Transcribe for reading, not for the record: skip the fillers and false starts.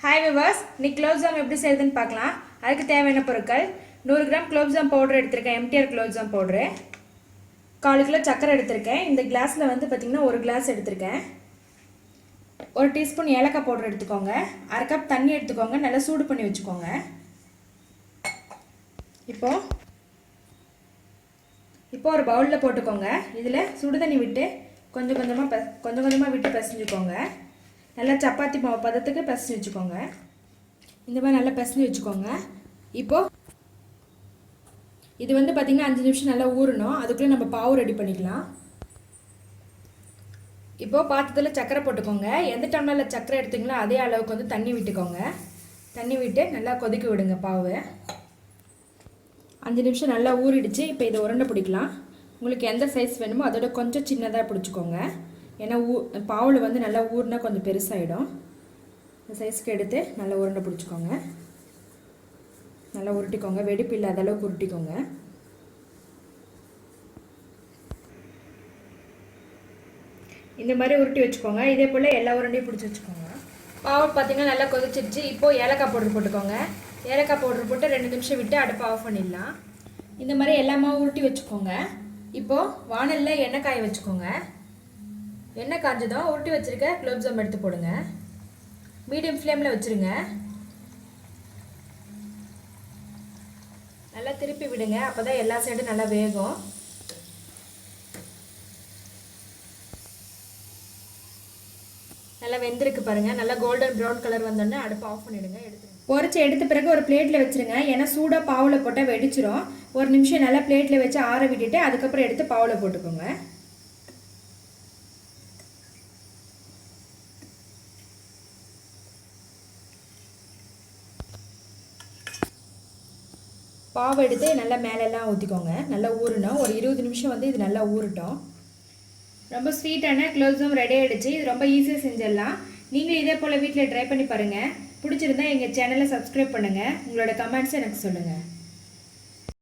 Hi viewers, இன்னைக்கு gulab jam எப்படி செய்யுதுன்னு பார்க்கலாம். அதுக்கு தேவையான பொருட்கள் 100 கிராம் குலோப் ஜாம் பவுடர் எடுத்திருக்கேன். MTR gulab jam powder, 4 kilo சக்கரை எடுத்திருக்கேன். இந்த கிளாஸில் வந்து பார்த்திங்கன்னா 1 கிளாஸ் எடுத்திருக்கேன். 1 டீஸ்பூன் ஏலக்காய் பவுடர் எடுத்துக்கோங்க. 1/2 கப் தண்ணி எடுத்துக்கோங்க. நல்லா சூடு பண்ணி வச்சுக்கோங்க. இப்போ ஒரு பவுலில் போட்டுக்கோங்க. இதில் சுடு தண்ணி விட்டு கொஞ்சம் கொஞ்சமாக விட்டு பிசைஞ்சுக்கோங்க. நல்லா சப்பாத்தி மாவு பதத்துக்கு பிசைஞ்சு வச்சுக்கோங்க. இந்த மாதிரி நல்லா பிசைஞ்சு வச்சுக்கோங்க. இப்போது இது வந்து பார்த்திங்கன்னா 5 நிமிஷம் நல்லா ஊறணும். அதுக்குள்ளே நம்ம பாவு ரெடி பண்ணிக்கலாம். இப்போது பாத்திரத்தில் சக்கரை போட்டுக்கோங்க. எந்த டம்ளரில் சக்கரை எடுத்திங்களோ அதே அளவுக்கு வந்து தண்ணி விட்டுக்கோங்க. தண்ணி விட்டு நல்லா கொதிக்க விடுங்க பாவு. 5 நிமிஷம் நல்லா ஊறிடுச்சு. இப்போ இதை உருண்டை பிடிக்கலாம். உங்களுக்கு எந்த சைஸ் வேணுமோ அதோட கொஞ்சம் சின்னதாக பிடிச்சிக்கோங்க. ஏன்னா பாவில் வந்து நல்லா ஊறினா கொஞ்சம் பெருசாகிடும். இந்த சைஸ்க்கு எடுத்து நல்லா உருண்டை பிடிச்சிக்கோங்க. நல்லா உருட்டிக்கோங்க. வெடிப்பு இல்லாத அளவுக்கு உருட்டிக்கோங்க. இந்த மாதிரி உருட்டி வச்சுக்கோங்க. இதே போல் எல்லா உருண்டையும் பிடிச்சி வச்சுக்கோங்க. பாவு பார்த்திங்கன்னா நல்லா கொதிச்சிருச்சு. இப்போது ஏலக்காய் பவுடர் போட்டுக்கோங்க. ஏலக்காய் பவுடர் போட்டு 2 நிமிஷம் விட்டு அடுப்பை ஆஃப் பண்ணிடலாம். இந்த மாதிரி எல்லாமே உருட்டி வச்சுக்கோங்க. இப்போது வானலில் எண்ணெய் காய வச்சுக்கோங்க. எண்ணெய் காஞ்சதும் உருட்டி வச்சுருக்க குலோப் ஜாம் எடுத்து போடுங்க. மீடியம் ஃப்ளேமில் வச்சுருங்க. நல்லா திருப்பி விடுங்க. அப்போ தான் எல்லா சைடும் நல்லா வேகும். நல்லா வெந்திருக்கு பாருங்கள். நல்லா கோல்டன் ப்ரௌன் கலர் வந்தோடனே அடுப்பை ஆஃப் பண்ணிவிடுங்க. பொரிச்சு எடுத்த பிறகு ஒரு பிளேட்டில் வச்சுருங்க. ஏன்னா சூடாக பாவில் போட்டால் வெடிச்சிரும். 1 நிமிஷம் நல்லா பிளேட்டில் வச்சு ஆற விட்டுட்டு அதுக்கப்புறம் எடுத்து பாவில் போட்டுக்கோங்க. பாவை எடுத்து நல்லா மேலெல்லாம் ஊற்றிக்கோங்க. நல்லா ஊறணும். ஒரு 20 நிமிஷம் வந்து இது நல்லா ஊறட்டும். ரொம்ப ஸ்வீட்டான குலோப் ஜாம் ரெடி ஆகிடுச்சு. இது ரொம்ப ஈஸியாக செஞ்சிடலாம். நீங்களும் இதே போல் வீட்டில் ட்ரை பண்ணி பாருங்கள். பிடிச்சிருந்தா எங்கள் சேனலை சப்ஸ்கிரைப் பண்ணுங்கள். உங்களோட கமெண்ட்ஸை எனக்கு சொல்லுங்கள்.